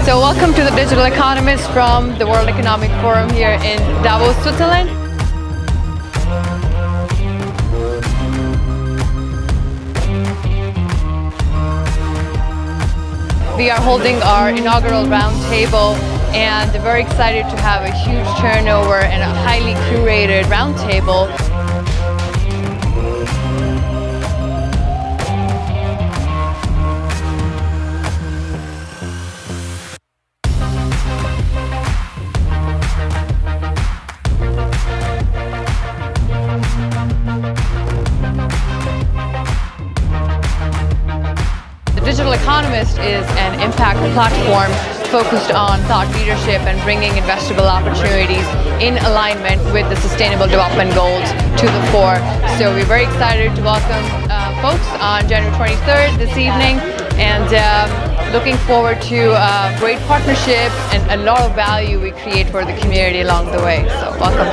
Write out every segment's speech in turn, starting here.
So welcome to the Digital Economist from the World Economic Forum here in Davos, Switzerland. We are holding our inaugural roundtable and very excited to have a huge turnover and a highly curated roundtable. The Digital Economist is an impact platform focused on thought leadership and bringing investable opportunities in alignment with the Sustainable Development Goals to the fore. So we're very excited to welcome folks on January 23rd this evening, and looking forward to great partnership and a lot of value we create for the community along the way. So welcome.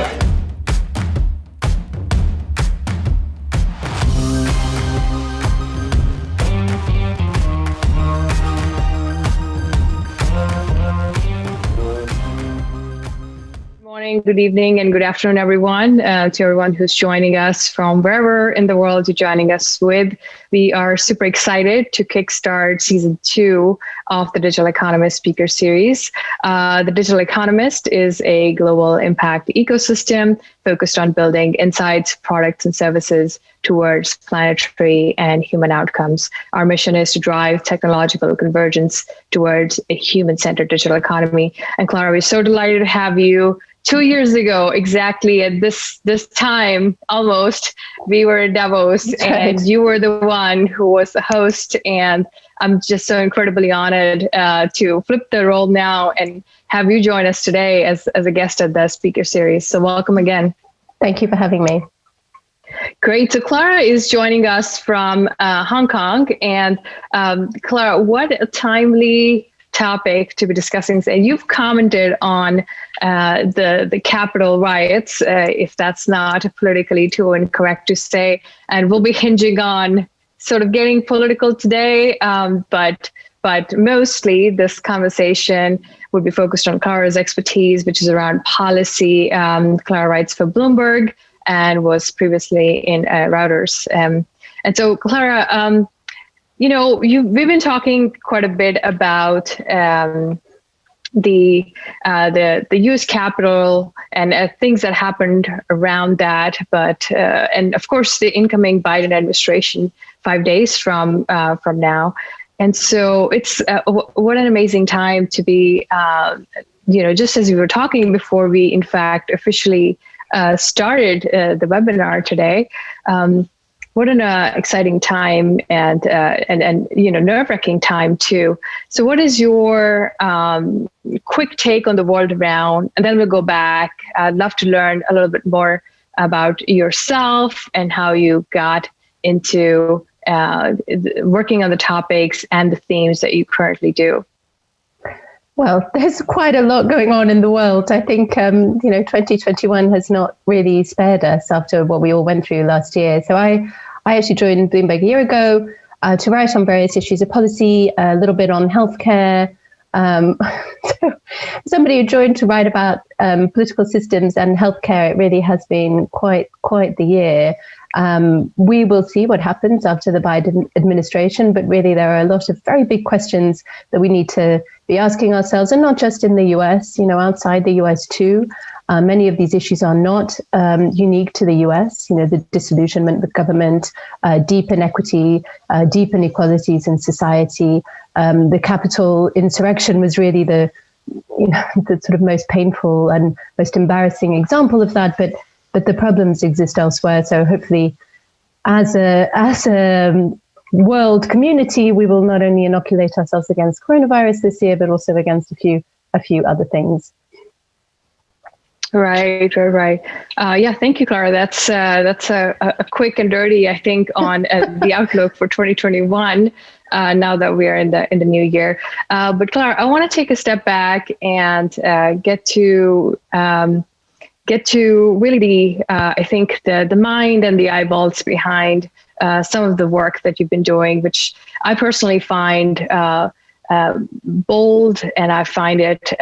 Good evening and good afternoon, everyone, to everyone who's joining us from wherever in the world you're joining us with. We are super excited to kickstart season 2 of the Digital Economist Speaker Series. The Digital Economist is a global impact ecosystem focused on building insights, products, and services towards planetary and human outcomes. Our mission is to drive technological convergence towards a human-centered digital economy. And Clara, we're so delighted to have you. 2 years ago, exactly at this time, almost, we were in Davos, and you were the one who was the host. And I'm just so incredibly honored to flip the role now and have you join us today as a guest at the speaker series. So welcome again. Thank you for having me. Great. So Clara is joining us from Hong Kong. And Clara, what a timely topic to be discussing. And you've commented on the Capitol riots, if that's not politically too incorrect to say, and we'll be hinging on sort of getting political today, but mostly this conversation would be focused on Clara's expertise, which is around policy. Clara writes for Bloomberg and was previously in Reuters. And so Clara, we've been talking quite a bit about the U.S. Capitol and things that happened around that, but and of course the incoming Biden administration 5 days from now, and so it's what an amazing time to be. Just as we were talking before we in fact officially started the webinar today. What an exciting time and nerve-wracking time too. So what is your quick take on the world around? And then we'll go back. I'd love to learn a little bit more about yourself and how you got into working on the topics and the themes that you currently do. Well, there's quite a lot going on in the world. I think, 2021 has not really spared us after what we all went through last year. So I actually joined Bloomberg a year ago to write on various issues of policy, a little bit on healthcare. So somebody who joined to write about political systems and healthcare, it really has been quite the year. We will see what happens after the Biden administration, but really there are a lot of very big questions that we need to be asking ourselves, and not just in the US, outside the US too. Many of these issues are not unique to the US, the disillusionment with government, deep inequity, deep inequalities in society. The Capitol insurrection was really the sort of most painful and most embarrassing example of that, but the problems exist elsewhere. So hopefully as a world community, we will not only inoculate ourselves against coronavirus this year, but also against a few other things. Right. Yeah, thank you, Clara. That's a quick and dirty, I think, on the outlook for 2021. Now that we are in the new year, but Clara, I want to take a step back and get to really I think the mind and the eyeballs behind some of the work that you've been doing, which I personally find bold, and I find it,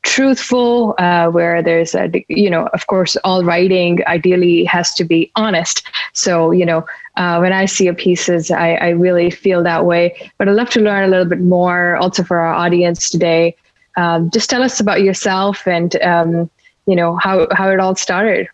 truthful, where there's of course, all writing ideally has to be honest. So, when I see your pieces, I really feel that way. But I'd love to learn a little bit more also for our audience today. Just tell us about yourself and, how it all started.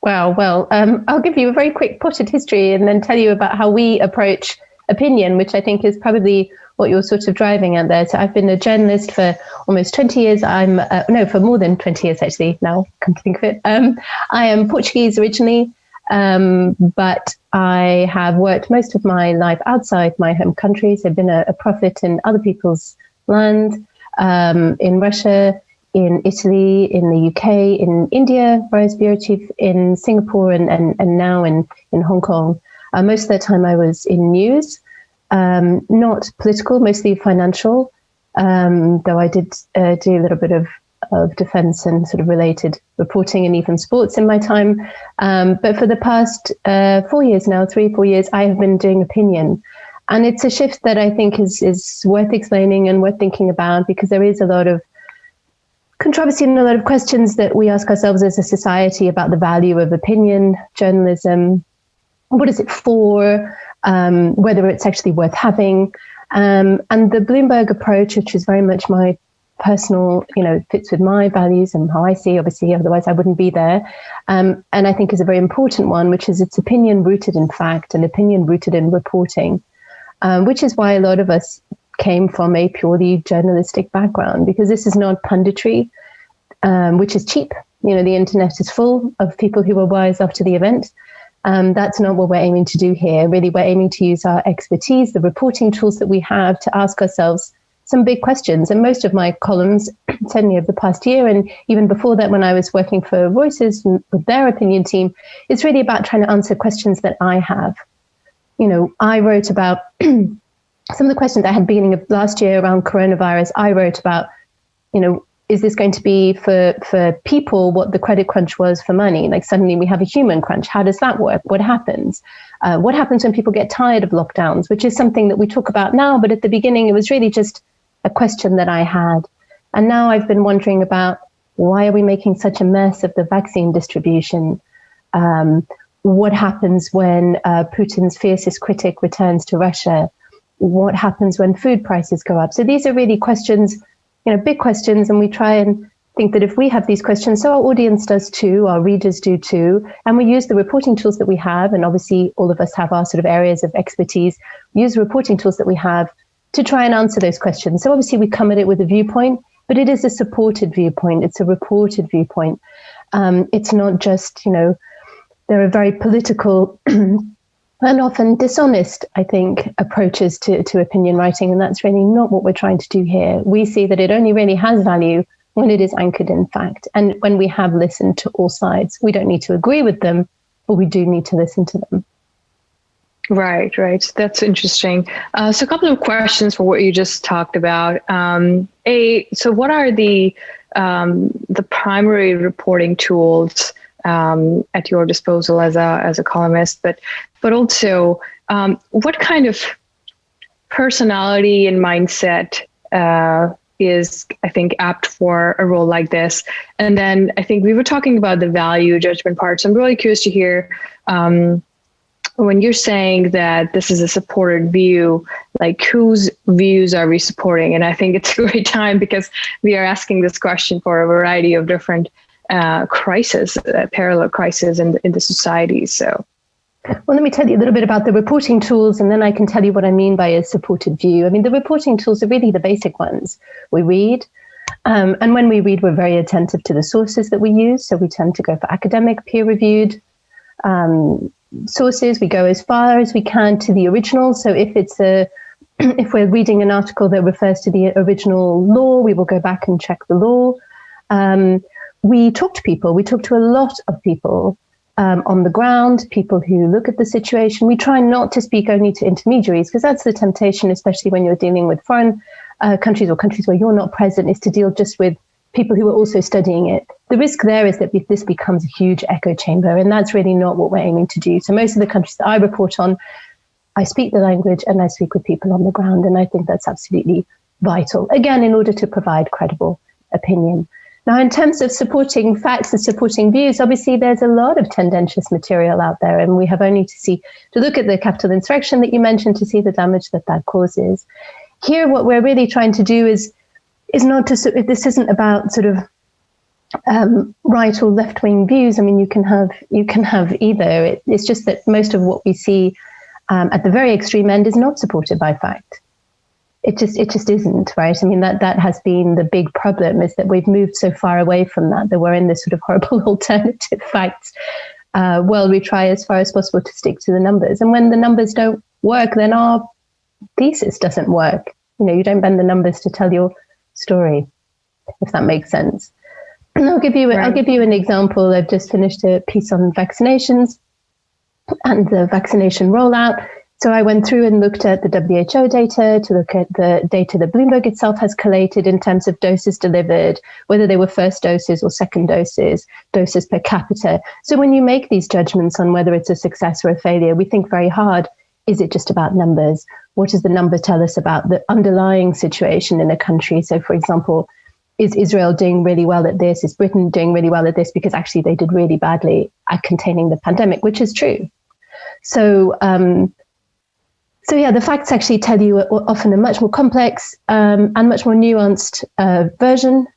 Wow. Well, I'll give you a very quick potted history and then tell you about how we approach opinion, which I think is probably what you're sort of driving at there. So I've been a journalist for almost 20 years. For more than 20 years, actually, now come to think of it. I am Portuguese originally, but I have worked most of my life outside my home country. So I've been a prophet in other people's land, in Russia, in Italy, in the UK, in India, where I was bureau chief, in Singapore, and now in Hong Kong. Most of the time I was in news, not political, mostly financial, though I did do a little bit of defense and sort of related reporting and even sports in my time. But for the past 4 years now, 3-4 years, I have been doing opinion. And it's a shift that I think is worth explaining and worth thinking about, because there is a lot of controversy and a lot of questions that we ask ourselves as a society about the value of opinion, journalism. What is it for? Whether it's actually worth having. And the Bloomberg approach, which is very much my personal, fits with my values and how I see, obviously, otherwise I wouldn't be there. And I think is a very important one, which is its opinion rooted in fact and opinion rooted in reporting, which is why a lot of us came from a purely journalistic background, because this is not punditry, which is cheap. The internet is full of people who were wise after the event. That's not what we're aiming to do here. Really, we're aiming to use our expertise, the reporting tools that we have, to ask ourselves some big questions. And most of my columns, certainly over the past year, and even before that when I was working for Reuters with their opinion team, it's really about trying to answer questions that I have. I wrote about some of the questions I had beginning of last year around coronavirus. I wrote about, is this going to be for people what the credit crunch was for money? Like suddenly we have a human crunch. How does that work? What happens? What happens when people get tired of lockdowns, which is something that we talk about now, but at the beginning it was really just a question that I had. And now I've been wondering about, why are we making such a mess of the vaccine distribution? What happens when Putin's fiercest critic returns to Russia? What happens when food prices go up? So these are really questions, big questions, and we try and think that if we have these questions, so our audience does too, our readers do too, and we use the reporting tools that we have, and obviously all of us have our sort of areas of expertise, use the reporting tools that we have to try and answer those questions. So obviously we come at it with a viewpoint, but it is a supported viewpoint, it's a reported viewpoint. It's not just, there are very political and often dishonest, I think, approaches to opinion writing, and that's really not what we're trying to do here. We see that it only really has value when it is anchored in fact, and when we have listened to all sides. We don't need to agree with them, but we do need to listen to them. Right. That's interesting. So a couple of questions for what you just talked about. So what are the primary reporting tools at your disposal as a columnist, but also what kind of personality and mindset is, I think, apt for a role like this? And then I think we were talking about the value judgment part. So I'm really curious to hear, when you're saying that this is a supported view, like whose views are we supporting? And I think it's a great time because we are asking this question for a variety of different crises, parallel crises in the society. So, well, let me tell you a little bit about the reporting tools, and then I can tell you what I mean by a supported view. I mean, the reporting tools are really the basic ones. We read, and when we read, we're very attentive to the sources that we use. So we tend to go for academic, peer-reviewed sources. We go as far as we can to the original. So if we're reading an article that refers to the original law, we will go back and check the law. We talk to people. We talk to a lot of people on the ground, people who look at the situation. We try not to speak only to intermediaries, because that's the temptation, especially when you're dealing with foreign countries or countries where you're not present, is to deal just with people who are also studying it. The risk there is that this becomes a huge echo chamber, and that's really not what we're aiming to do. So most of the countries that I report on, I speak the language and I speak with people on the ground. And I think that's absolutely vital, again, in order to provide credible opinion. Now, in terms of supporting facts and supporting views, obviously there's a lot of tendentious material out there, and we have only to look at the capital insurrection that you mentioned to see the damage that causes. Here, what we're really trying to do is not to, this isn't about sort of right or left wing views. I mean, you can have either. It's just that most of what we see at the very extreme end is not supported by fact. It just isn't, right? I mean, that has been the big problem, is that we've moved so far away from that we're in this sort of horrible alternative facts world. We try as far as possible to stick to the numbers, and when the numbers don't work, then our thesis doesn't work. You don't bend the numbers to tell your story, if that makes sense. And I'll give you an example. I've just finished a piece on vaccinations and the vaccination rollout. So I went through and looked at the WHO data, to look at the data that Bloomberg itself has collated in terms of doses delivered, whether they were first doses or second doses per capita. So when you make these judgments on whether it's a success or a failure, we think very hard, is it just about numbers? What does the number tell us about the underlying situation in a country? So, for example, is Israel doing really well at this? Is Britain doing really well at this? Because actually they did really badly at containing the pandemic, which is true. So yeah, the facts actually tell you often a much more complex and much more nuanced version.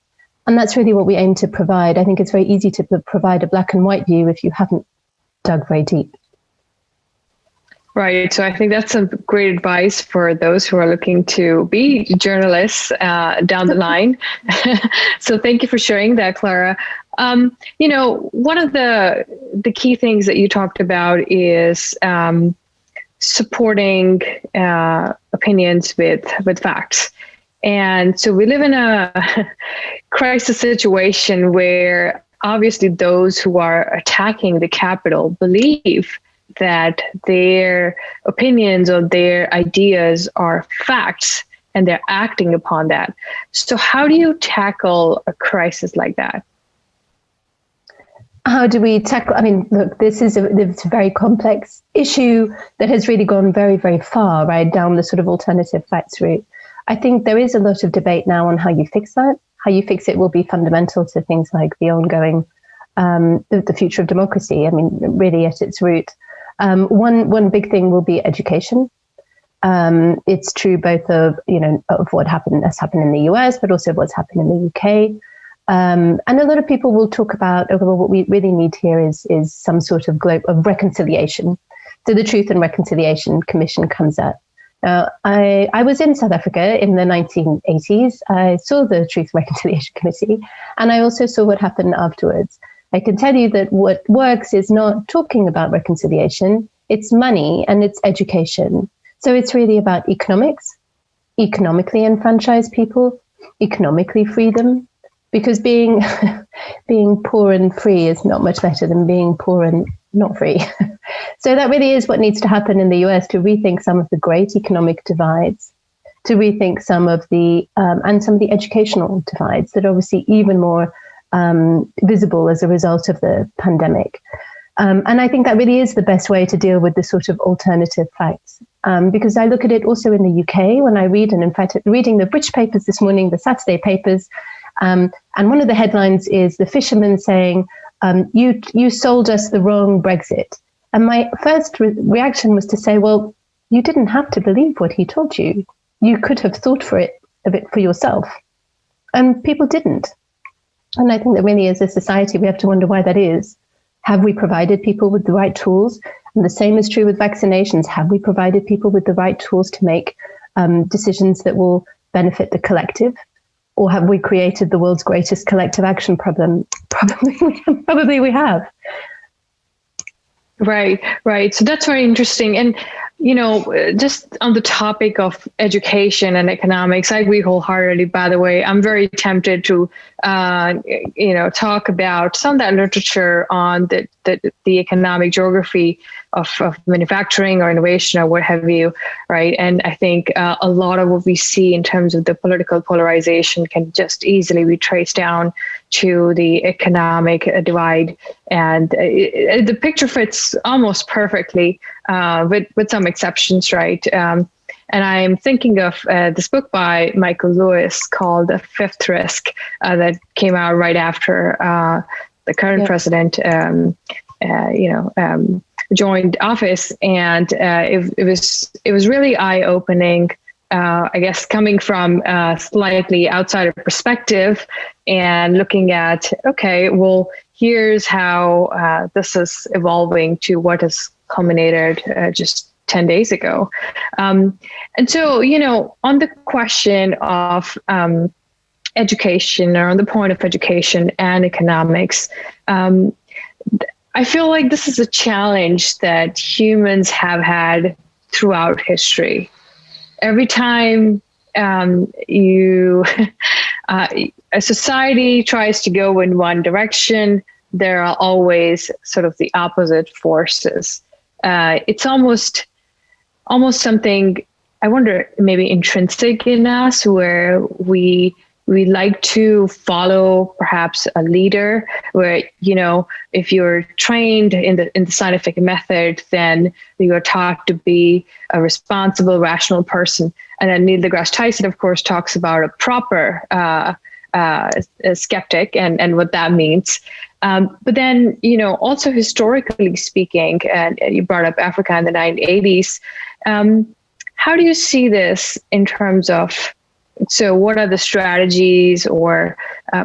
And that's really what we aim to provide. I think it's very easy to provide a black and white view if you haven't dug very deep. Right. So I think that's some great advice for those who are looking to be journalists down the line. So thank you for sharing that, Clara. One of the key things that you talked about is supporting opinions with facts. And so we live in a crisis situation where obviously those who are attacking the Capitol believe that their opinions or their ideas are facts and they're acting upon that. So how do you tackle a crisis like that? How do we tackle? I mean, look, this is a very complex issue that has really gone very, very far, right, down the sort of alternative facts route. I think there is a lot of debate now on how you fix that. How you fix it will be fundamental to things like the ongoing, the future of democracy. I mean, really at its root. One big thing will be education. It's true both of what has happened in the US, but also what's happened in the UK. And a lot of people will talk about, well, what we really need here is some sort of reconciliation. So the Truth and Reconciliation Commission comes up. I was in South Africa in the 1980s. I saw the Truth and Reconciliation Committee, and I also saw what happened afterwards. I can tell you that what works is not talking about reconciliation, it's money and it's education. So it's really about economics, economically enfranchise people, economically free them, because being poor and free is not much better than being poor and not free. So that really is what needs to happen in the US, to rethink some of the great economic divides, to rethink some of the educational divides that are obviously even more visible as a result of the pandemic. And I think that really is the best way to deal with the sort of alternative facts. Because I look at it also in the UK when I read, and in fact, reading the British papers this morning, the Saturday papers, and one of the headlines is the fisherman saying, you sold us the wrong Brexit. And my first reaction was to say, well, you didn't have to believe what he told you. You could have thought a bit for yourself. And people didn't. And I think that really as a society, we have to wonder why that is. Have we provided people with the right tools? And the same is true with vaccinations. Have we provided people with the right tools to make decisions that will benefit the collective? Or have we created the world's greatest collective action problem? Probably we have. Right. So that's very interesting. And, just on the topic of education and economics, I agree wholeheartedly, by the way. I'm very tempted to, talk about some of that literature on the economic geography of manufacturing or innovation or what have you, right? And I think a lot of what we see in terms of the political polarization can just easily be traced down to the economic divide. And the picture fits almost perfectly with some exceptions, right? And I'm thinking of this book by Michael Lewis called The Fifth Risk that came out right after the current president, joined office, and it was really eye-opening. I guess coming from a slightly outsider perspective and looking at, okay, well, here's how this is evolving to what has culminated just 10 days ago. And so, on the question of education, or on the point of education and economics, I feel like this is a challenge that humans have had throughout history. Every time a society tries to go in one direction, there are always sort of the opposite forces. It's almost something, I wonder, maybe intrinsic in us, where we like to follow perhaps a leader, where, if you're trained in the scientific method, then you're taught to be a responsible, rational person. And then Neil deGrasse Tyson, of course, talks about a proper a skeptic and what that means. But then, also historically speaking, and you brought up Africa in the 1980s, how do you see this in terms of, so what are the strategies or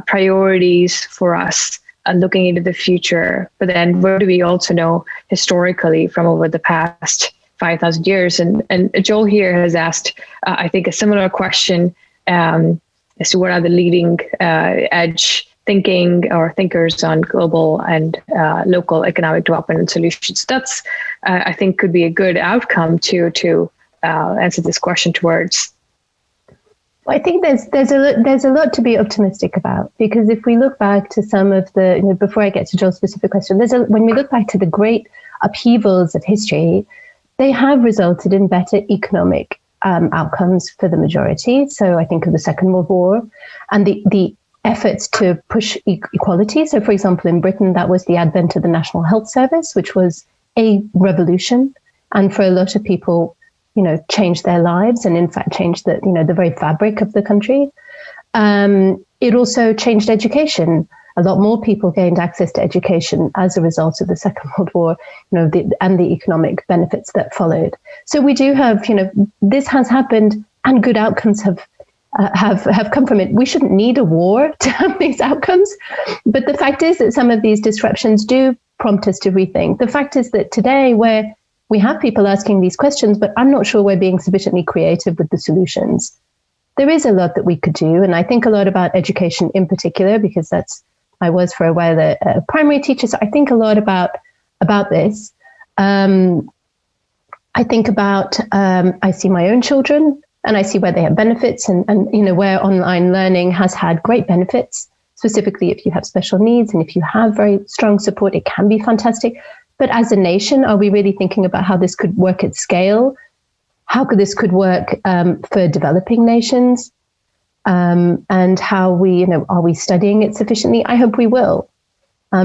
priorities for us looking into the future? But then what do we also know historically from over the past 5,000 years? And Joel here has asked, I think, a similar question as to what are the leading edge thinking or thinkers on global and local economic development and solutions. That's, I think, could be a good outcome to answer this question towards. Well, I think there's a lot to be optimistic about, because if we look back to some of the, before I get to Joel's specific question, when we look back to the great upheavals of history, they have resulted in better economic outcomes for the majority. So I think of the Second World War and the efforts to push equality. So, for example, in Britain, that was the advent of the National Health Service, which was a revolution, and for a lot of people, changed their lives, and in fact changed the very fabric of the country. It also changed education. A lot more people gained access to education as a result of the Second World War, and the economic benefits that followed. So we do have, this has happened, and good outcomes have come from it. We shouldn't need a war to have these outcomes, but the fact is that some of these disruptions do prompt us to rethink. The fact is that today, where we have people asking these questions, but I'm not sure we're being sufficiently creative with the solutions. There is a lot that we could do, and I think a lot about education in particular, because I was for a while a primary teacher, so I think a lot about this. I think about, I see my own children, and I see where they have benefits, and where online learning has had great benefits, specifically if you have special needs and if you have very strong support, it can be fantastic. But as a nation, are we really thinking about how this could work at scale? How this could work for developing nations? And how are we studying it sufficiently? I hope we will,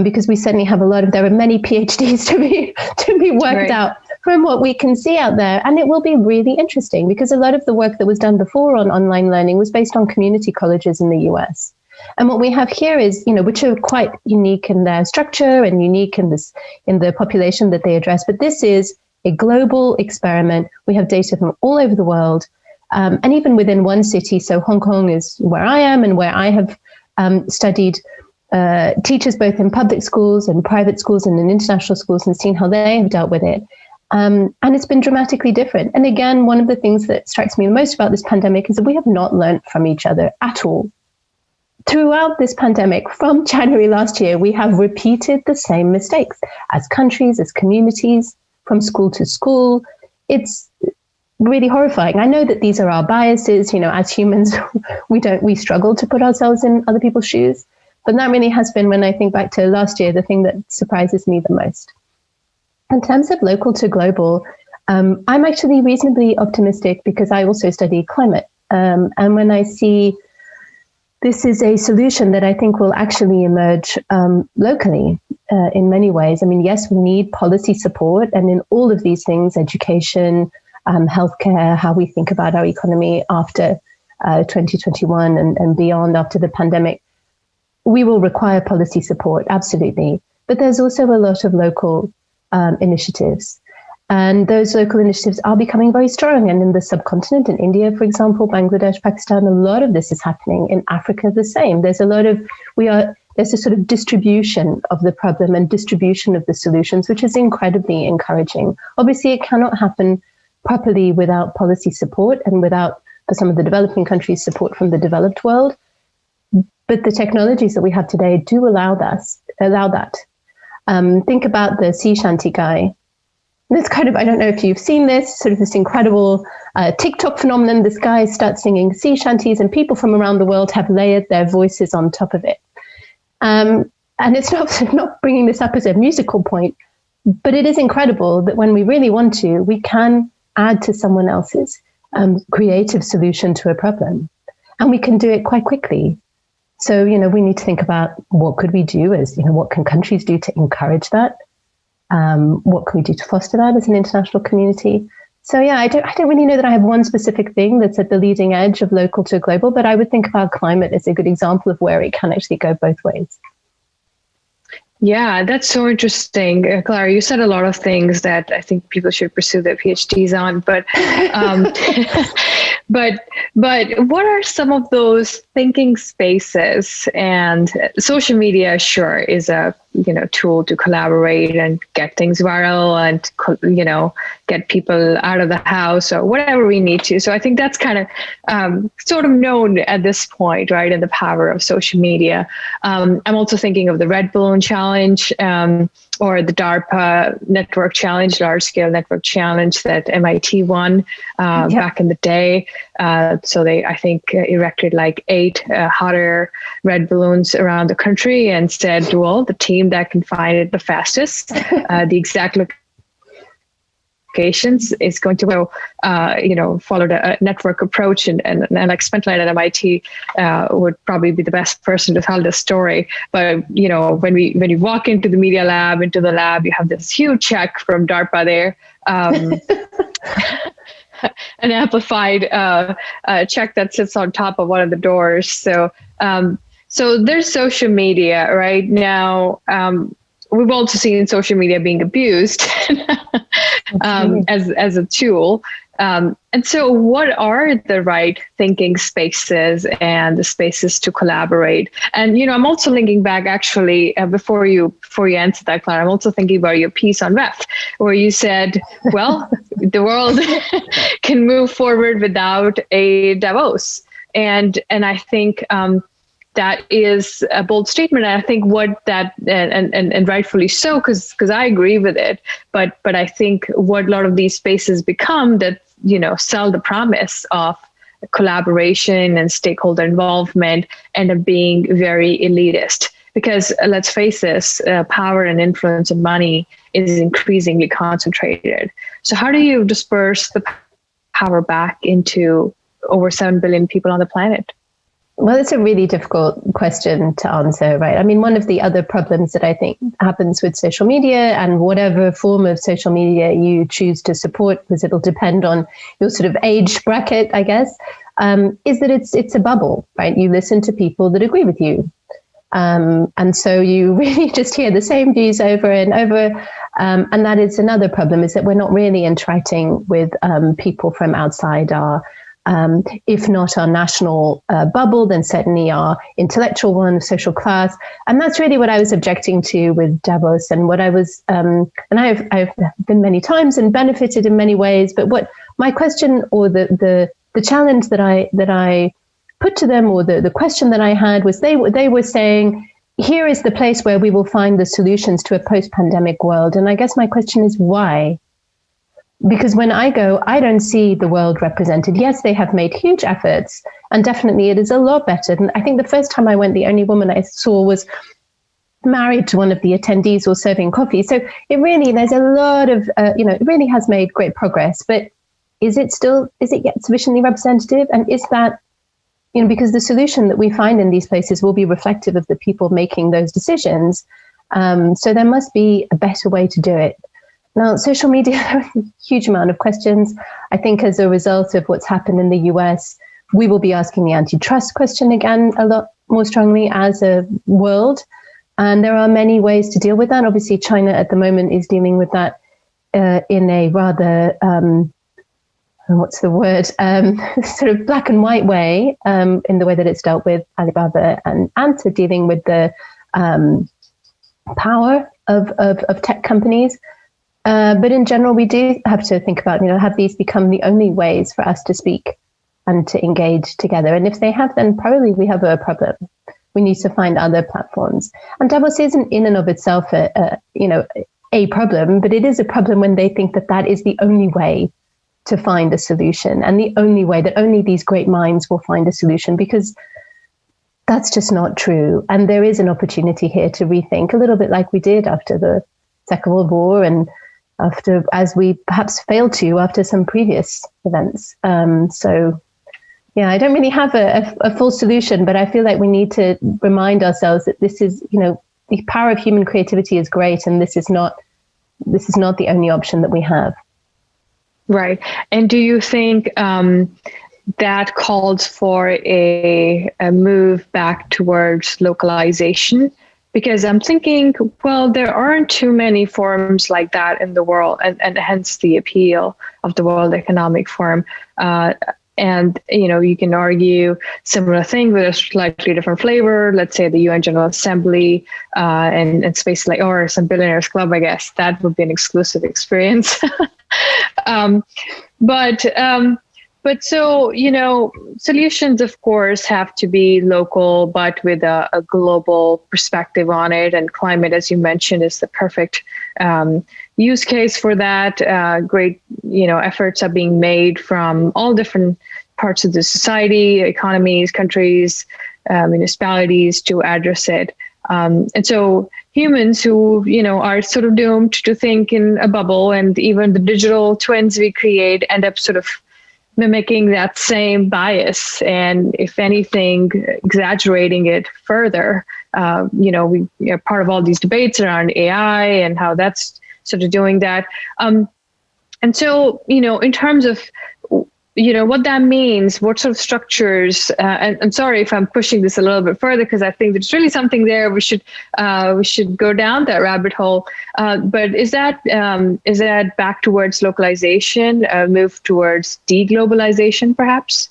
because we certainly have there are many PhDs to be worked out from what we can see out there. And it will be really interesting, because a lot of the work that was done before on online learning was based on community colleges in the US. And what we have here is, which are quite unique in their structure and unique in the population that they address. But this is a global experiment. We have data from all over the world, and even within one city. So Hong Kong is where I am, and where I have studied teachers both in public schools and private schools and in international schools, and seen how they have dealt with it. And it's been dramatically different. And again, one of the things that strikes me the most about this pandemic is that we have not learned from each other at all. Throughout this pandemic, from January last year, we have repeated the same mistakes as countries, as communities, from school to school. It's really horrifying. I know that these are our biases. As humans, we struggle to put ourselves in other people's shoes. But that really has been, when I think back to last year, the thing that surprises me the most. In terms of local to global, I'm actually reasonably optimistic, because I also study climate. And when I see this is a solution that I think will actually emerge locally in many ways. I mean, yes, we need policy support, and in all of these things, education, healthcare, how we think about our economy after 2021 and beyond, after the pandemic, we will require policy support, absolutely. But there's also a lot of local initiatives. And those local initiatives are becoming very strong. And in the subcontinent, in India, for example, Bangladesh, Pakistan, a lot of this is happening. In Africa, the same. There's a sort of distribution of the problem and distribution of the solutions, which is incredibly encouraging. Obviously, it cannot happen properly without policy support and without, for some of the developing countries, support from the developed world. But the technologies that we have today do allow that. Think about the sea shanty guy. It's kind of, I don't know if you've seen this, sort of this incredible TikTok phenomenon. This guy starts singing sea shanties and people from around the world have layered their voices on top of it. And it's not bringing this up as a musical point, but it is incredible that when we really want to, we can add to someone else's creative solution to a problem. And we can do it quite quickly. So, we need to think about what could we do as, what can countries do to encourage that? What can we do to foster that as an international community? So, yeah, I don't really know that I have one specific thing that's at the leading edge of local to global, but I would think about climate as a good example of where it can actually go both ways. Yeah, that's so interesting. Clara, you said a lot of things that I think people should pursue their PhDs on, but but what are some of those thinking spaces? And social media, sure, is a tool to collaborate and get things viral and get people out of the house or whatever we need to. So I think that's kind of sort of known at this point, right? And the power of social media. I'm also thinking of the Red Balloon Challenge or the DARPA Network Challenge, Large Scale Network Challenge that MIT won back in the day. So they, I think, erected like 8 hot air red balloons around the country and said, well, the team that can find it the fastest, the exact locations is going to go, follow the network approach. And like Spencer at MIT would probably be the best person to tell this story. But, when you walk into the media lab, into the lab, you have this huge check from DARPA there. An amplified check that sits on top of one of the doors. So there's social media right now. We've also seen social media being abused as a tool. And so what are the right thinking spaces and the spaces to collaborate? And, I'm also linking back actually before you answer that, Clara, I'm also thinking about your piece on REF, where you said, well, the world can move forward without a Davos. And I think that is a bold statement. And I think what that, and rightfully so, because I agree with it, but I think what a lot of these spaces become that, sell the promise of collaboration and stakeholder involvement and of being very elitist. Because let's face this, power and influence and money is increasingly concentrated. So how do you disperse the power back into over 7 billion people on the planet? Well, it's a really difficult question to answer, right? I mean, one of the other problems that I think happens with social media and whatever form of social media you choose to support, because it'll depend on your sort of age bracket, I guess, is that it's a bubble, right? You listen to people that agree with you. And so you really just hear the same views over and over. And that is another problem, is that we're not really interacting with people from outside our if not our national bubble, then certainly our intellectual one, social class. And that's really what I was objecting to with Davos, and what I was, and I've been many times and benefited in many ways. But what my question, or the challenge that I put to them, or the question that I had, was they were saying, here is the place where we will find the solutions to a post-pandemic world. And I guess my question is, why? Because when I go, I don't see the world represented. Yes, they have made huge efforts, and definitely it is a lot better. And I think the first time I went, the only woman I saw was married to one of the attendees or serving coffee. So it really, there's a lot of, it really has made great progress. But is it yet sufficiently representative? And is that because the solution that we find in these places will be reflective of the people making those decisions. So there must be a better way to do it. Now, social media, there are a huge amount of questions. I think as a result of what's happened in the US, we will be asking the antitrust question again a lot more strongly as a world. And there are many ways to deal with that. Obviously, China at the moment is dealing with that in a rather, sort of black and white way, in the way that it's dealt with Alibaba and Ant dealing with the power of tech companies. But in general, we do have to think about, have these become the only ways for us to speak and to engage together? And if they have, then probably we have a problem. We need to find other platforms. And Davos isn't in and of itself a problem, but it is a problem when they think that that is the only way to find a solution and the only way that only these great minds will find a solution, because that's just not true. And there is an opportunity here to rethink a little bit like we did after the Second World War and as we perhaps failed to after some previous events. Yeah, I don't really have a full solution, but I feel like we need to remind ourselves that this is, the power of human creativity is great, and this is not the only option that we have. Right. And do you think that calls for a move back towards localization? Because I'm thinking, well, there aren't too many forums like that in the world, and hence the appeal of the World Economic Forum. And, you can argue similar thing with a slightly different flavor. Let's say the UN General Assembly and space or some billionaires club, I guess. That would be an exclusive experience. But so, solutions, of course, have to be local, but with a global perspective on it. And climate, as you mentioned, is the perfect use case for that. Great, efforts are being made from all different parts of the society, economies, countries, municipalities to address it. And so humans who, are sort of doomed to think in a bubble, and even the digital twins we create end up sort of mimicking that same bias, and if anything, exaggerating it further. We are part of all these debates around AI and how that's sort of doing that. And so, in terms of, what that means, what sort of structures, and sorry if I'm pushing this a little bit further, because I think there's really something there. We should go down that rabbit hole. But is that back towards localization, move towards deglobalization, perhaps?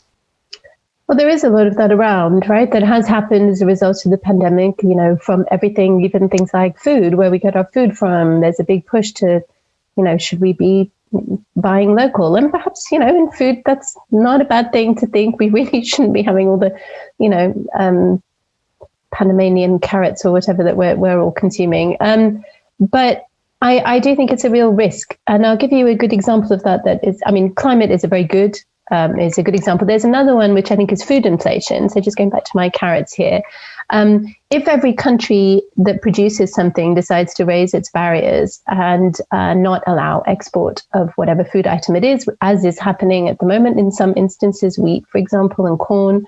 Well, there is a lot of that around, right? That has happened as a result of the pandemic, from everything, even things like food, where we get our food from. There's a big push to, should we be buying local? And perhaps, in food, that's not a bad thing to think. We really shouldn't be having all the, Panamanian carrots or whatever that we're all consuming. But I do think it's a real risk. And I'll give you a good example of that. Climate is a very good is a good example. There's another one, which I think is food inflation. So just going back to my carrots here. If every country that produces something decides to raise its barriers and not allow export of whatever food item it is, as is happening at the moment in some instances, wheat, for example, and corn,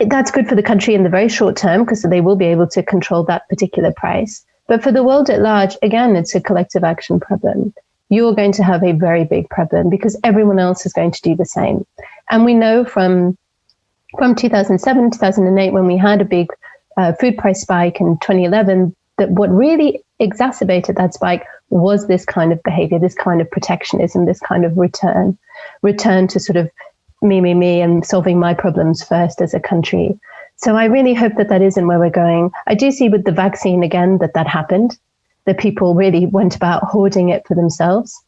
that's good for the country in the very short term, because they will be able to control that particular price. But for the world at large, again, it's a collective action problem. You're going to have a very big problem because everyone else is going to do the same. And we know from 2007, 2008, when we had a big food price spike in 2011, that what really exacerbated that spike was this kind of behavior, this kind of protectionism, this kind of return to sort of me, and solving my problems first as a country. So I really hope that isn't where we're going. I do see with the vaccine, again, that happened, that people really went about hoarding it for themselves.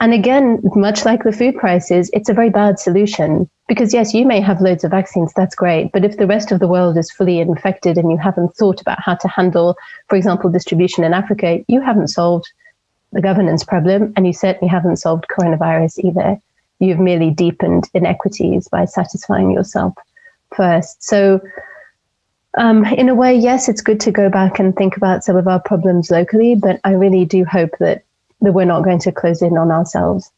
And again, much like the food prices, it's a very bad solution, because yes, you may have loads of vaccines, that's great. But if the rest of the world is fully infected and you haven't thought about how to handle, for example, distribution in Africa, you haven't solved the governance problem, and you certainly haven't solved coronavirus either. You've merely deepened inequities by satisfying yourself first. So in a way, yes, it's good to go back and think about some of our problems locally, but I really do hope that we're not going to close in on ourselves.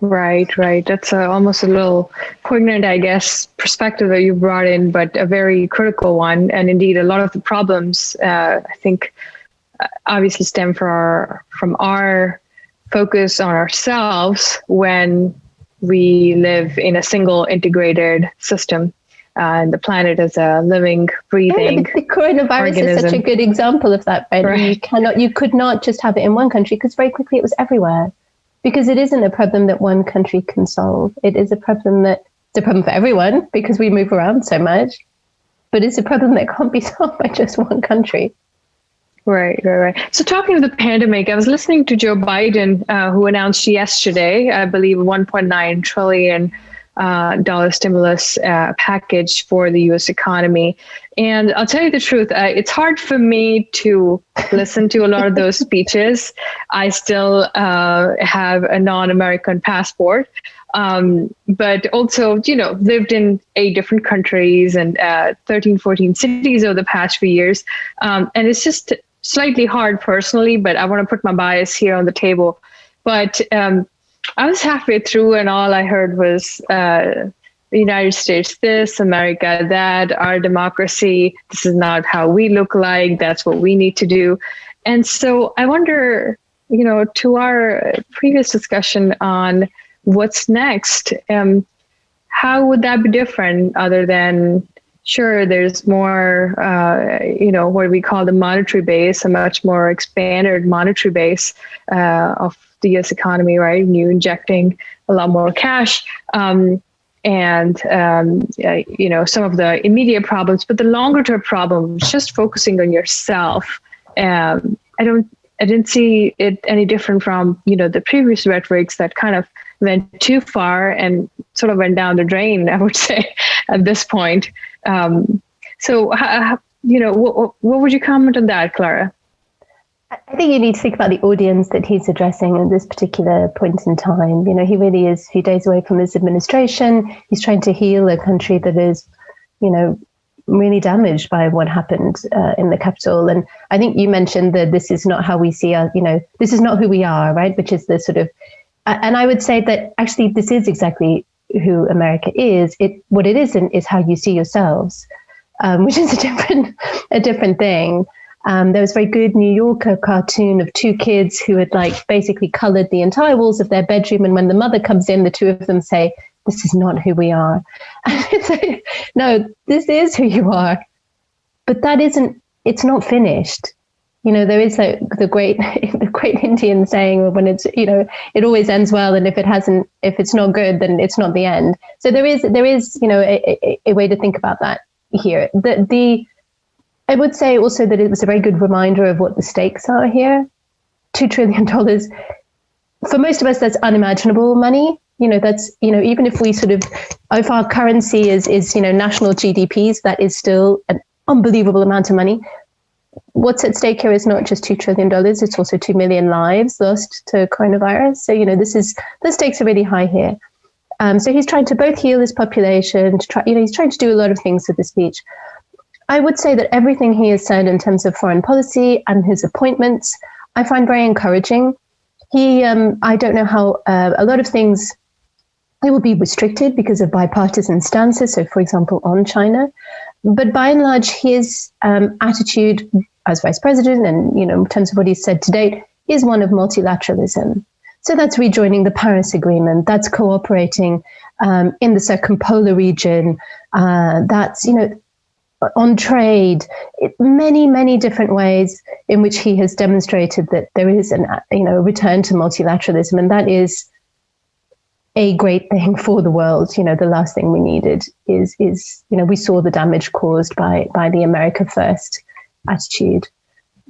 Right. That's almost a little poignant, I guess, perspective that you brought in, but a very critical one. And indeed, a lot of the problems, I think, obviously stem from our focus on ourselves when we live in a single integrated system. And the planet is a living, breathing the coronavirus organism. Is such a good example of that, right? Right. You could not just have it in one country, because very quickly it was everywhere. Because it isn't a problem that one country can solve. It is a problem for everyone, because we move around so much. But it's a problem that can't be solved by just one country. Right. So talking of the pandemic, I was listening to Joe Biden, who announced yesterday, I believe, $1.9 trillion stimulus package for the U.S. economy. And I'll tell you the truth, it's hard for me to listen to a lot of those speeches. I still have a non-American passport, but also, lived in 8 different countries and 13, 14 cities over the past few years. And it's just slightly hard personally, but I want to put my bias here on the table. But I was halfway through and all I heard was the United States this, America that, our democracy, this is not how we look like, that's what we need to do. And so I wonder, to our previous discussion on what's next, how would that be different other than, sure, there's more, what we call the monetary base, a much more expanded monetary base of the U.S. economy, right? You injecting a lot more cash, and some of the immediate problems, but the longer term problem, just focusing on yourself. I didn't see it any different from the previous rhetorics that kind of went too far and sort of went down the drain, I would say, at this point. So what would you comment on that, Clara? I think you need to think about the audience that he's addressing at this particular point in time. He really is a few days away from his administration. He's trying to heal a country that is, really damaged by what happened in the Capitol. And I think you mentioned that this is not how we see our, this is not who we are, right? Which is the sort of, and I would say that actually this is exactly who America is. What it isn't is how you see yourselves, which is a different thing. There was a very good New Yorker cartoon of 2 kids who had basically colored the entire walls of their bedroom. And when the mother comes in, the 2 of them say, "This is not who we are." And it's like, no, this is who you are. But it's not finished. There is the great Indian saying, when it's, it always ends well. And if it's not good, then it's not the end. So there is a way to think about that here. I would say also that it was a very good reminder of what the stakes are here. $2 trillion. For most of us, that's unimaginable money. That's, even if we if our currency is national GDPs, that is still an unbelievable amount of money. What's at stake here is not just $2 trillion. It's also 2 million lives lost to coronavirus. So, the stakes are really high here. So he's trying to both heal his population, he's trying to do a lot of things with the speech. I would say that everything he has said in terms of foreign policy and his appointments, I find very encouraging. I don't know how a lot of things, they will be restricted because of bipartisan stances. So, for example, on China. But by and large, his attitude as vice president and, in terms of what he's said to date, is one of multilateralism. So that's rejoining the Paris Agreement. That's cooperating in the circumpolar region. That's, on trade, many, many different ways in which he has demonstrated that there is a return to multilateralism. And that is a great thing for the world. The last thing we needed is we saw the damage caused by the America First attitude.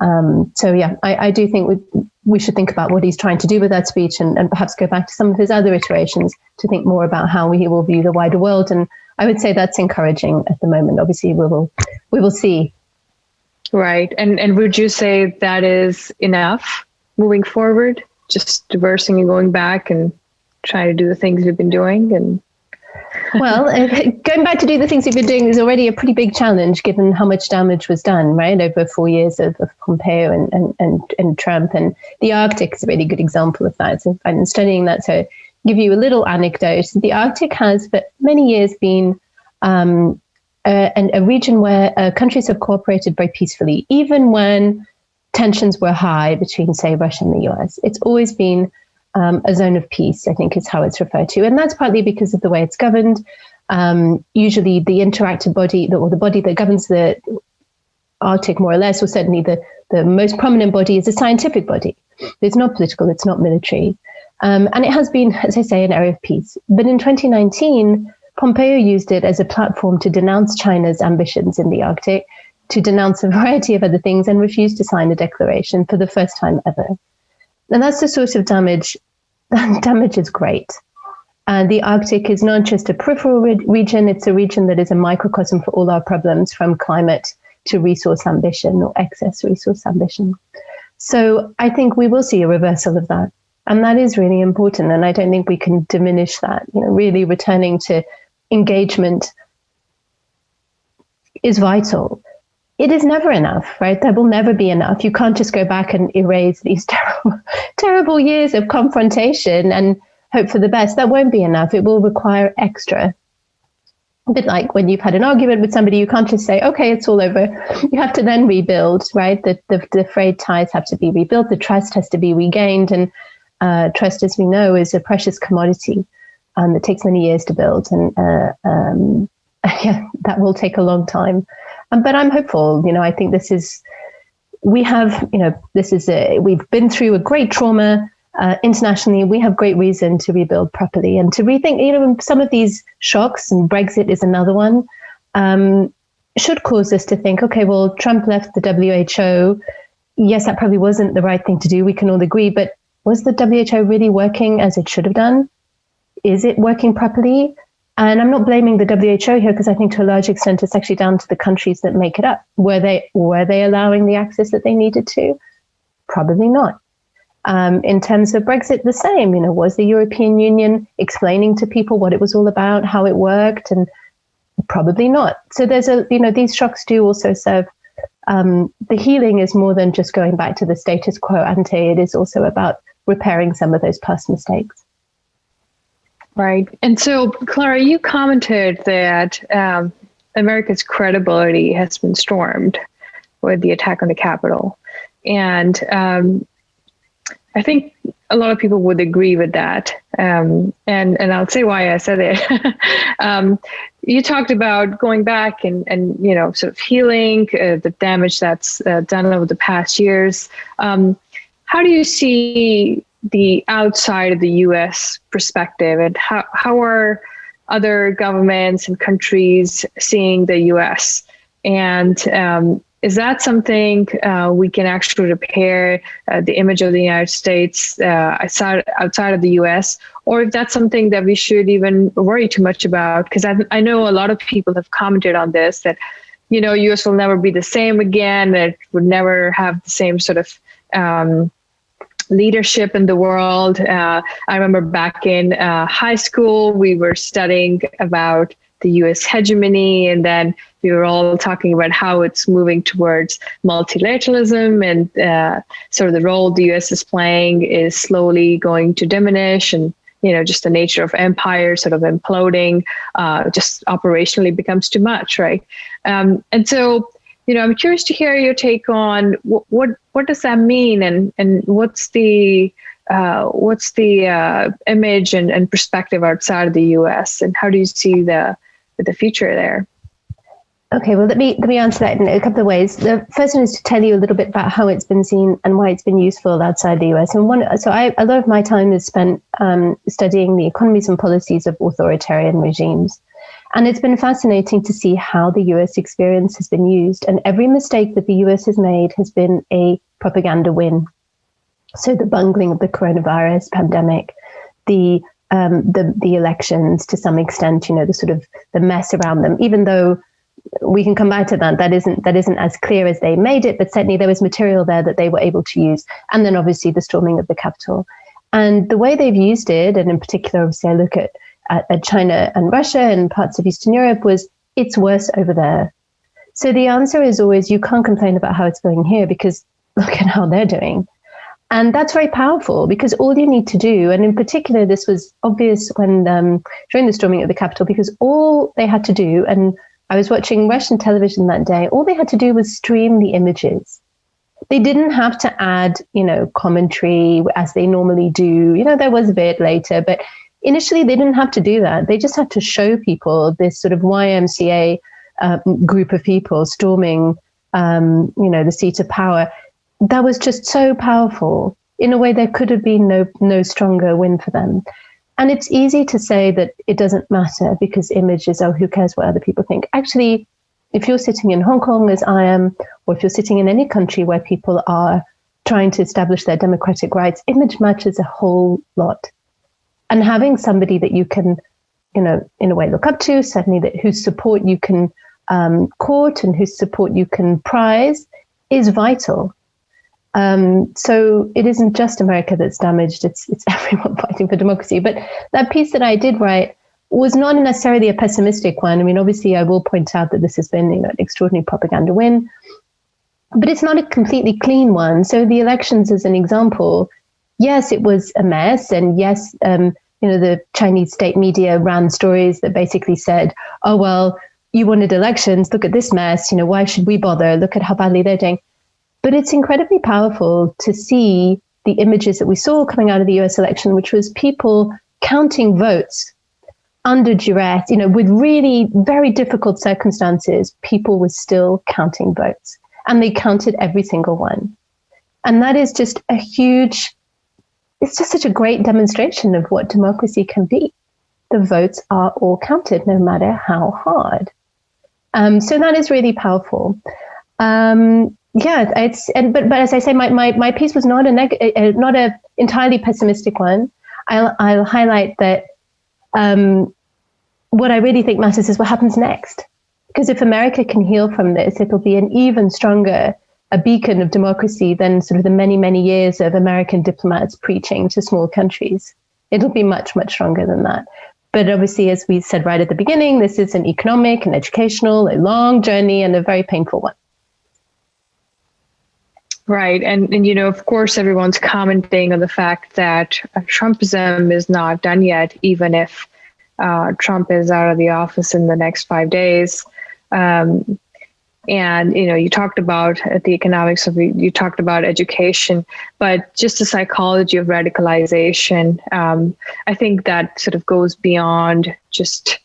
So yeah, I do think we should think about what he's trying to do with that speech and perhaps go back to some of his other iterations to think more about how he will view the wider world. And I would say that's encouraging at the moment. Obviously, we will see. Right. And would you say that is enough moving forward? Just reversing and going back and trying to do the things we've been doing? And well, going back to do the things we've been doing is already a pretty big challenge, given how much damage was done, right, over 4 years of Pompeo and Trump. And the Arctic is a really good example of that. So I'm studying that. So, give you a little anecdote. The Arctic has for many years been a region where countries have cooperated very peacefully, even when tensions were high between, say, Russia and the US. It's always been a zone of peace, I think is how it's referred to. And that's partly because of the way it's governed. Usually the interactive body, or the body that governs the Arctic more or less, or certainly the most prominent body, is a scientific body. It's not political, it's not military. And it has been, as I say, an area of peace. But in 2019, Pompeo used it as a platform to denounce China's ambitions in the Arctic, to denounce a variety of other things, and refused to sign the declaration for the first time ever. And that's the sort of damage. Damage is great. And the Arctic is not just a peripheral region, it's a region that is a microcosm for all our problems, from climate to resource ambition or excess resource ambition. So I think we will see a reversal of that. And that is really important. And I don't think we can diminish that. Really returning to engagement is vital. It is never enough, right? There will never be enough. You can't just go back and erase these terrible years of confrontation and hope for the best. That won't be enough. It will require extra. A bit like when you've had an argument with somebody, you can't just say, okay, it's all over. You have to then rebuild, right? The frayed ties have to be rebuilt. The trust has to be regained. And trust, as we know, is a precious commodity that takes many years to build. And yeah, that will take a long time. But I'm hopeful. I think we've been through a great trauma internationally. We have great reason to rebuild properly and to rethink, some of these shocks, and Brexit is another one, should cause us to think, okay, well, Trump left the WHO. Yes, that probably wasn't the right thing to do. We can all agree. But was the WHO really working as it should have done? Is it working properly? And I'm not blaming the WHO here, because I think to a large extent it's actually down to the countries that make it up. Were they allowing the access that they needed to? Probably not. In terms of Brexit, the same. Was the European Union explaining to people what it was all about, how it worked? And probably not. So there's these shocks do also serve. The healing is more than just going back to the status quo ante. It is also about repairing some of those past mistakes. Right. And so, Clara, you commented that America's credibility has been stormed with the attack on the Capitol. And I think a lot of people would agree with that. And I'll say why I said it. You talked about going back and sort of healing the damage that's done over the past years. How do you see the outside of the U.S. perspective, and how are other governments and countries seeing the U.S.? And is that something we can actually repair the image of the United States outside of the U.S., or if that's something that we should even worry too much about? Because I know a lot of people have commented on this, that U.S. will never be the same again, that it would never have the same sort of leadership in the world. I remember back in high school, we were studying about the U.S. hegemony, and then we were all talking about how it's moving towards multilateralism, and sort of the role the U.S. is playing is slowly going to diminish, and just the nature of empire sort of imploding, just operationally becomes too much, right? And so, I'm curious to hear your take on what does that mean, and what's the image and perspective outside of the U.S., and how do you see the future there? Okay, well, let me answer that in a couple of ways. The first one is to tell you a little bit about how it's been seen and why it's been useful outside the US. And a lot of my time is spent studying the economies and policies of authoritarian regimes. And it's been fascinating to see how the US experience has been used. And every mistake that the US has made has been a propaganda win. So the bungling of the coronavirus pandemic, the elections to some extent, the sort of the mess around them, even though we can come back to that isn't as clear as they made it, but certainly there was material there that they were able to use. And then obviously the storming of the Capitol. And the way they've used it, and in particular, obviously I look at China and Russia and parts of Eastern Europe, was it's worse over there. So the answer is always, you can't complain about how it's going here, because look at how they're doing. And that's very powerful because all you need to do, and in particular, this was obvious when during the storming of the Capitol, because all they had to do, and I was watching Russian television that day, all they had to do was stream the images. They didn't have to add, commentary as they normally do. There was a bit later, but initially they didn't have to do that. They just had to show people this sort of YMCA group of people storming, the seat of power. That was just so powerful. In a way, there could have been no stronger win for them. And it's easy to say that it doesn't matter because images, who cares what other people think? Actually, if you're sitting in Hong Kong, as I am, or if you're sitting in any country where people are trying to establish their democratic rights, image matters a whole lot. And having somebody that you can, in a way look up to, certainly whose support you can court and whose support you can prize is vital. So it isn't just America that's damaged, it's everyone fighting for democracy. But that piece that I did write was not necessarily a pessimistic one. I mean, obviously, I will point out that this has been an extraordinary propaganda win, but it's not a completely clean one. So the elections, as an example, yes, it was a mess. And yes, the Chinese state media ran stories that basically said, oh, well, you wanted elections. Look at this mess. Why should we bother? Look at how badly they're doing. But it's incredibly powerful to see the images that we saw coming out of the US election, which was people counting votes under duress, with really very difficult circumstances. People were still counting votes, and they counted every single one. And that is just it's just such a great demonstration of what democracy can be. The votes are all counted, no matter how hard. So that is really powerful. But as I say, my piece was not a entirely pessimistic one. I'll highlight that what I really think matters is what happens next. Because if America can heal from this, it'll be an even stronger a beacon of democracy than sort of the many, many years of American diplomats preaching to small countries. It'll be much, much stronger than that. But obviously, as we said right at the beginning, this is an economic and educational, a long journey and a very painful one. Right. And of course, everyone's commenting on the fact that Trumpism is not done yet, even if Trump is out of the office in the next 5 days. And, you talked about the economics of you talked about education, but just the psychology of radicalization. I think that sort of goes beyond just,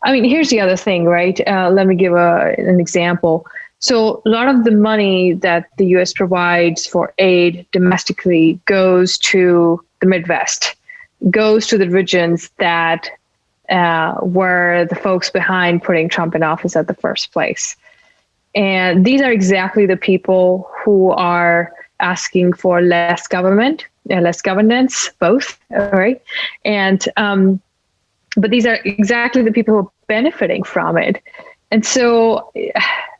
here's the other thing, right? Let me give an example. So a lot of the money that the U.S. provides for aid domestically goes to the Midwest, goes to the regions that were the folks behind putting Trump in office at the first place. And these are exactly the people who are asking for less government, less governance, both, all right? And but these are exactly the people who are benefiting from it. And so,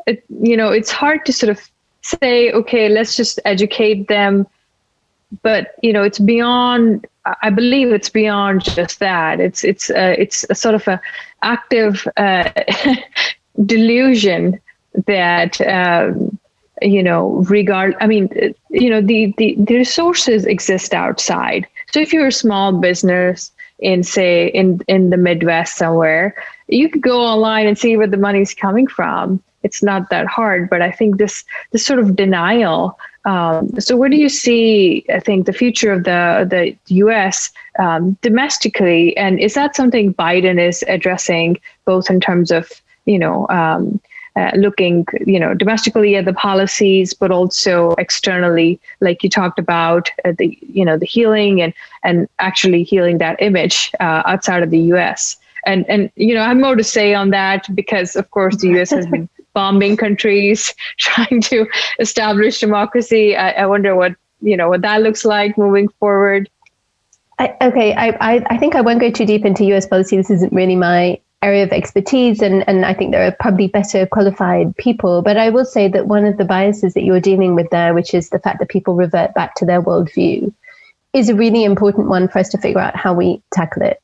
it's hard to sort of say, okay, let's just educate them. But, it's beyond, I believe it's beyond just that. It's a sort of a active delusion that, the resources exist outside. So if you're a small business in, say, in the Midwest somewhere, you could go online and see where the money's coming from. It's not that hard, but I think this sort of denial. So where do you see, I think, the future of the U.S. Domestically? And is that something Biden is addressing, both in terms of, looking, domestically at the policies, but also externally, like you talked about, the healing and actually healing that image outside of the U.S. And I have more to say on that because, of course, the U.S. has been bombing countries, trying to establish democracy. I wonder what that looks like moving forward. I think I won't go too deep into U.S. policy. This isn't really my area of expertise, and I think there are probably better qualified people. But I will say that one of the biases that you're dealing with there, which is the fact that people revert back to their worldview, is a really important one for us to figure out how we tackle it.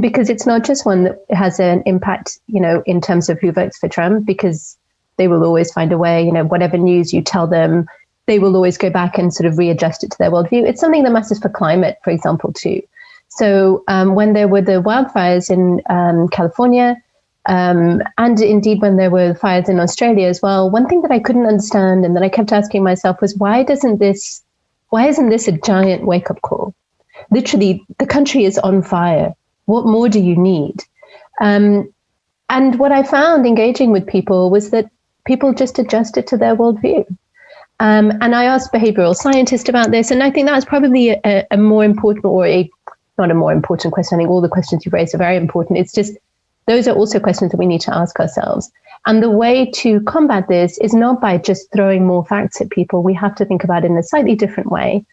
Because it's not just one that has an impact, in terms of who votes for Trump, because they will always find a way, whatever news you tell them, they will always go back and sort of readjust it to their worldview. It's something that matters for climate, for example, too. So when there were the wildfires in California, and indeed when there were fires in Australia as well, one thing that I couldn't understand and that I kept asking myself was, why isn't this a giant wake-up call? Literally, the country is on fire. What more do you need? And what I found engaging with people was that people just adjusted to their worldview. And I asked behavioral scientists about this, and I think that's probably a more important, not a more important question. I think all the questions you've raised are very important. It's just, those are also questions that we need to ask ourselves. And the way to combat this is not by just throwing more facts at people. We have to think about it in a slightly different way.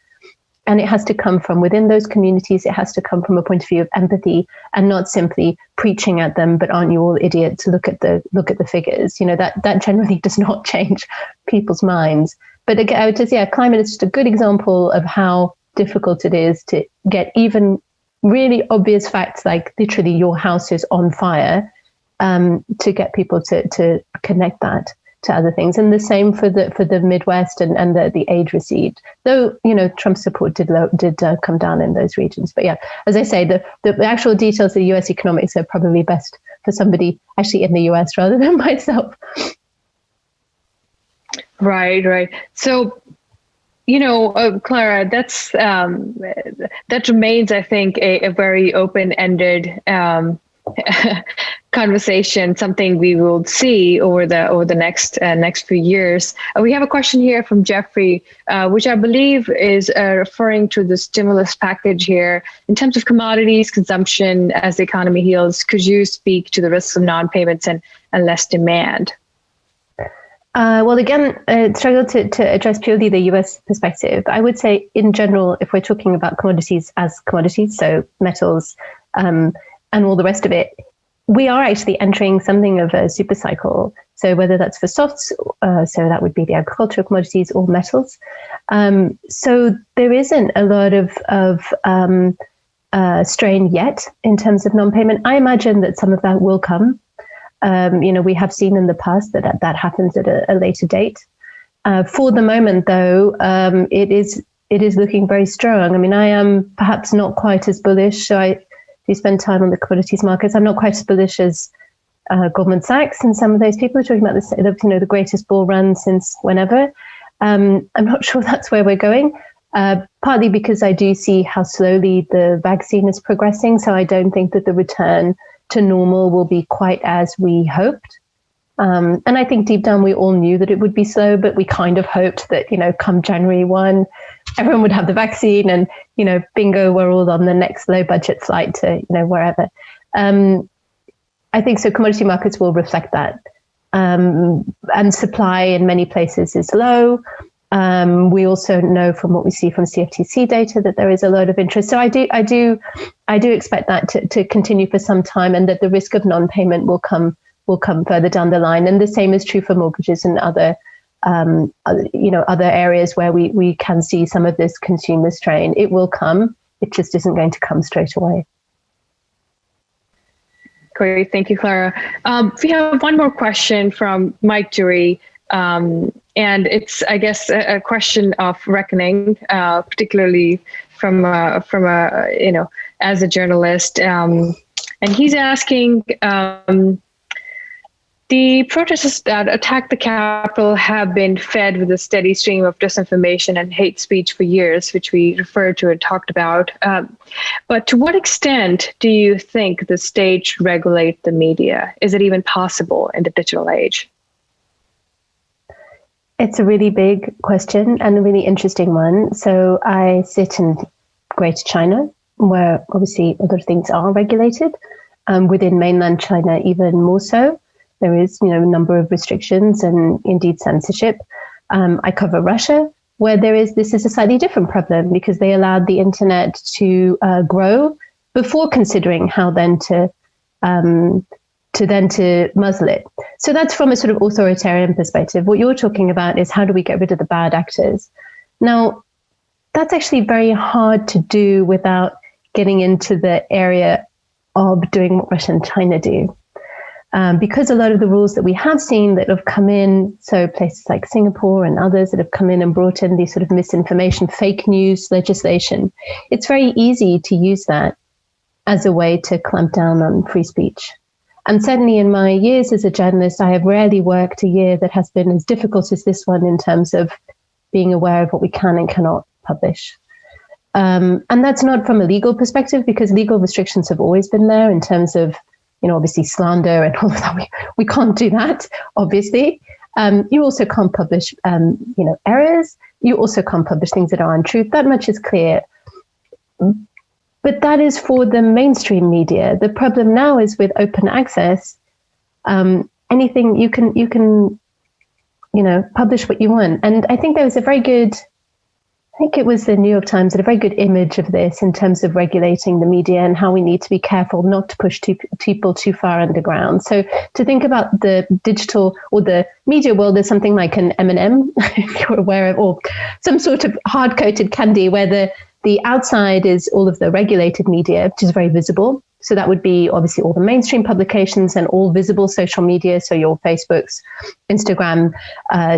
And it has to come from within those communities. It has to come from a point of view of empathy and not simply preaching at them, but aren't you all idiots? Look at the figures. That generally does not change people's minds. But again, I would just, climate is just a good example of how difficult it is to get even really obvious facts like literally your house is on fire, to get people to connect that to other things. And the same for the Midwest and the aid received, though Trump's support did come down in those regions. But as I say, the actual details of the US economics are probably best for somebody actually in the US rather than myself. Right. So Clara, that remains, I think, a very open-ended conversation, something we will see over the next few years. We have a question here from Jeffrey, which I believe is referring to the stimulus package here in terms of commodities consumption as the economy heals. Could you speak to the risks of non-payments and less demand? Well, again, struggle to address purely the US perspective. I would say, in general, if we're talking about commodities as commodities, so metals and all the rest of it, we are actually entering something of a super cycle. So whether that's for softs, so that would be the agricultural commodities, or metals. So there isn't a lot of strain yet in terms of non-payment. I imagine that some of that will come. We have seen in the past that happens at a later date. For the moment, though, it is looking very strong. I mean, I am perhaps not quite as bullish. So if you spend time on the commodities markets, I'm not quite as bullish as Goldman Sachs and some of those people are talking about the greatest bull run since whenever. I'm not sure that's where we're going. Partly because I do see how slowly the vaccine is progressing. So I don't think that the return to normal will be quite as we hoped. And I think deep down we all knew that it would be slow, but we kind of hoped that, come January 1, everyone would have the vaccine and, bingo, we're all on the next low budget flight to, wherever. I think so commodity markets will reflect that. And supply in many places is low. We also know from what we see from CFTC data that there is a lot of interest. So I do expect that to continue for some time, and that the risk of non-payment will come further down the line. And the same is true for mortgages and other areas where we can see some of this consumer strain. It will come. It just isn't going to come straight away. Great, thank you, Clara. We have one more question from Mike Jury. And it's, I guess, a question of reckoning, particularly from as a journalist. And he's asking, the protests that attack the Capitol have been fed with a steady stream of disinformation and hate speech for years, which we referred to and talked about. But to what extent do you think the state should regulate the media? Is it even possible in the digital age? It's a really big question and a really interesting one. So I sit in Greater China, where obviously a lot of things are regulated. Within mainland China, even more so. There is, a number of restrictions and indeed censorship. I cover Russia, where this is a slightly different problem because they allowed the internet to grow before considering how then to muzzle it. So that's from a sort of authoritarian perspective. What you're talking about is how do we get rid of the bad actors? Now, that's actually very hard to do without getting into the area of doing what Russia and China do. because a lot of the rules that we have seen that have come in, so places like Singapore and others that have come in and brought in these sort of misinformation, fake news legislation, it's very easy to use that as a way to clamp down on free speech. And certainly in my years as a journalist, I have rarely worked a year that has been as difficult as this one in terms of being aware of what we can and cannot publish. And that's not from a legal perspective, because legal restrictions have always been there in terms of, obviously slander and all of that. We can't do that, obviously. You also can't publish, errors. You also can't publish things that are untruth. That much is clear. But that is for the mainstream media. The problem now is with open access. Anything you can, publish what you want. And I think there was I think it was the New York Times had a very good image of this in terms of regulating the media and how we need to be careful not to push people too far underground. So to think about the digital or the media world as something like an M&M, if you're aware of, or some sort of hard-coated candy where the outside is all of the regulated media, which is very visible. So that would be obviously all the mainstream publications and all visible social media. So your Facebooks, Instagram,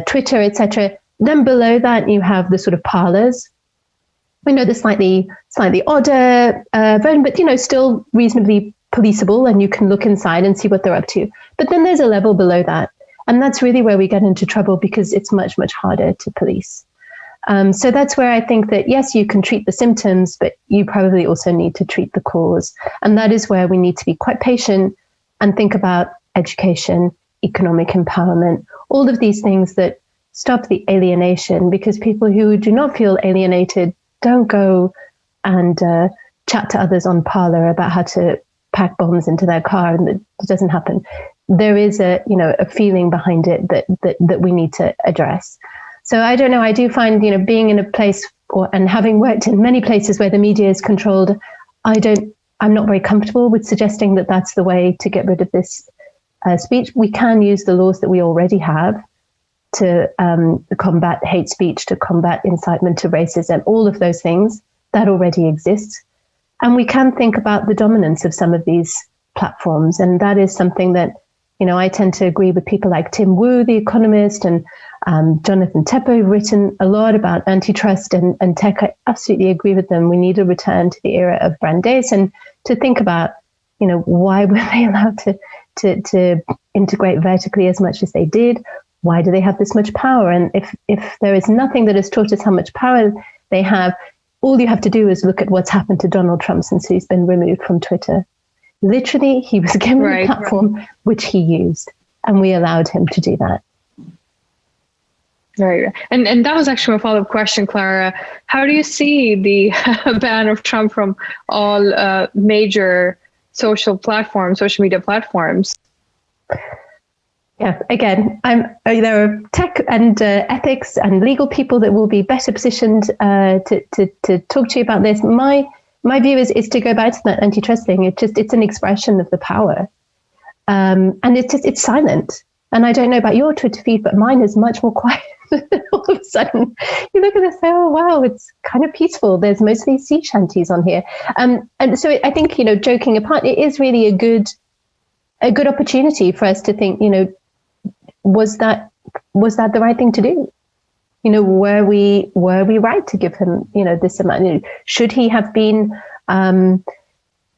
Twitter, etc. Then below that, you have the sort of parlors. The slightly odder version, but still reasonably policeable, and you can look inside and see what they're up to. But then there's a level below that, and that's really where we get into trouble because it's much, much harder to police. So that's where I think that, yes, you can treat the symptoms, but you probably also need to treat the cause. And that is where we need to be quite patient and think about education, economic empowerment, all of these things that stop the alienation, because people who do not feel alienated don't go and chat to others on Parler about how to pack bombs into their car, and it doesn't happen. There is a feeling behind it that we need to address. So I don't know. I do find, being in a place and having worked in many places where the media is controlled, I'm not very comfortable with suggesting that that's the way to get rid of this speech. We can use the laws that we already have to combat hate speech, to combat incitement to racism, all of those things that already exist. And we can think about the dominance of some of these platforms. And that is something that, I tend to agree with people like Tim Wu, the economist, and Jonathan Tepper, who've written a lot about antitrust and tech. I absolutely agree with them. We need a return to the era of Brandeis, and to think about, why were they allowed to integrate vertically as much as they did? Why do they have this much power? And if there is nothing that has taught us how much power they have, all you have to do is look at what's happened to Donald Trump since he's been removed from Twitter. Literally, he was given a platform which he used, and we allowed him to do that. Right. And that was actually my follow-up question, Clara. How do you see the ban of Trump from all major social media platforms? Yeah, again, there are tech and ethics and legal people that will be better positioned to talk to you about this. My view is to go back to that antitrust thing. It's an expression of the power, and it's silent. And I don't know about your Twitter feed, but mine is much more quiet. All of a sudden, you look at it and say, "Oh wow, it's kind of peaceful." There's mostly sea shanties on here, and so I think, joking apart, it is really a good opportunity for us to think, was that the right thing to do? Were we right to give him, this amount? Should he have been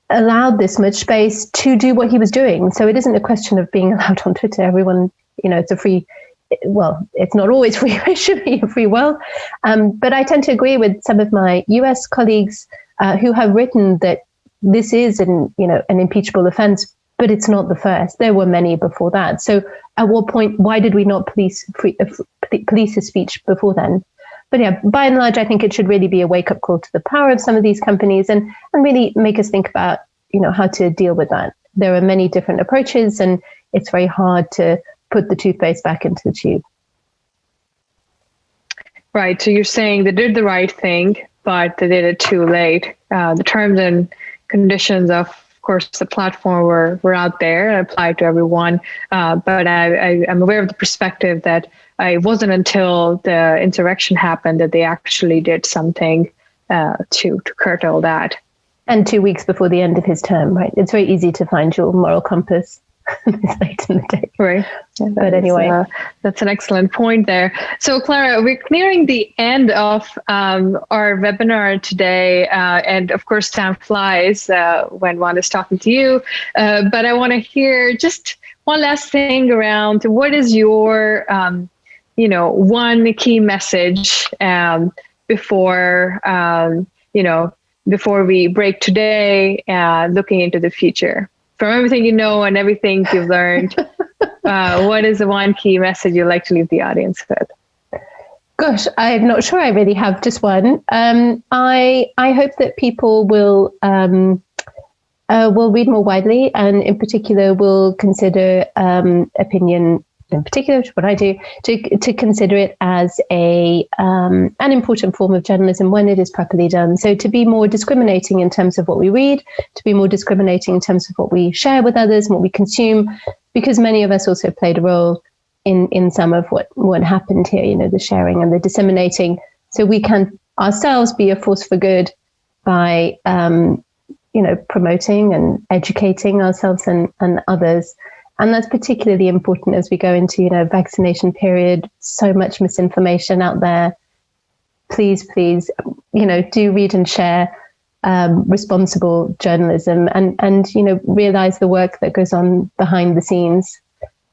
allowed this much space to do what he was doing? So it isn't a question of being allowed on Twitter. Everyone, it's a free. Well, it's not always free. It should be a free world. But I tend to agree with some of my US colleagues who have written that this is an impeachable offense, but it's not the first. There were many before that. So at what point, why did we not police his speech before then? But yeah, by and large, I think it should really be a wake-up call to the power of some of these companies and really make us think about, how to deal with that. There are many different approaches, and it's very hard to put the toothpaste back into the tube. Right. So you're saying they did the right thing, but they did it too late. The terms and conditions of course, the platform were out there and applied to everyone. But I'm aware of the perspective that it wasn't until the insurrection happened that they actually did something to curtail that. And 2 weeks before the end of his term, right? It's very easy to find your moral compass. this late in the day. Right. Yeah, but anyway, that's an excellent point there. So, Clara, we're nearing the end of our webinar today. And of course, time flies when one is talking to you. But I want to hear just one last thing around what is your, one key message before we break today, looking into the future. From everything you know and everything you've learned, what is the one key message you'd like to leave the audience with? Gosh, I'm not sure I really have just one. I hope that people will read more widely, and in particular will consider opinion, in particular, which is what I do, to consider it as an important form of journalism when it is properly done. So to be more discriminating in terms of what we read, to be more discriminating in terms of what we share with others and what we consume, because many of us also played a role in some of what happened here, the sharing and the disseminating. So we can ourselves be a force for good by, promoting and educating ourselves and others. And that's particularly important as we go into, vaccination period, so much misinformation out there. Please, do read and share responsible journalism and realize the work that goes on behind the scenes.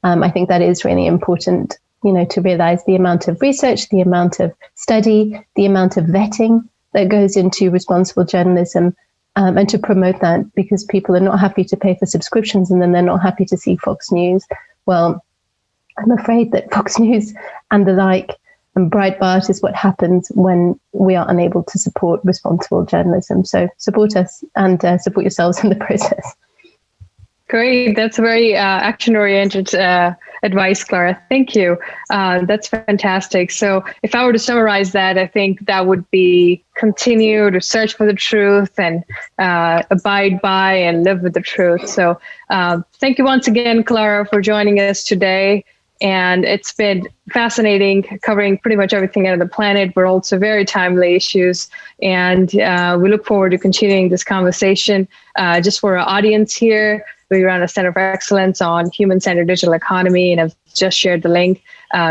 I think that is really important, to realize the amount of research, the amount of study, the amount of vetting that goes into responsible journalism. And to promote that, because people are not happy to pay for subscriptions and then they're not happy to see Fox News. Well, I'm afraid that Fox News and the like and Breitbart is what happens when we are unable to support responsible journalism. So support us and support yourselves in the process. Great. That's very action-oriented advice, Clara. Thank you. That's fantastic. So if I were to summarize that, I think that would be continue to search for the truth and abide by and live with the truth. So thank you once again, Clara, for joining us today. And it's been fascinating, covering pretty much everything out of the planet, but also very timely issues. And we look forward to continuing this conversation. Just for our audience here, we run a Center of Excellence on human-centered digital economy, and I've just shared the link.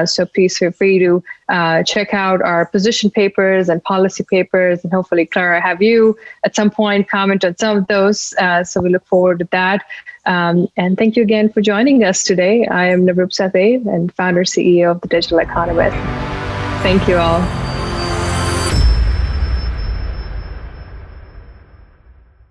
So please feel free to check out our position papers and policy papers, and hopefully, Clara, have you at some point comment on some of those. So we look forward to that. And thank you again for joining us today. I am Navroop Sahdev and founder CEO of the Digital Economist. Thank you all.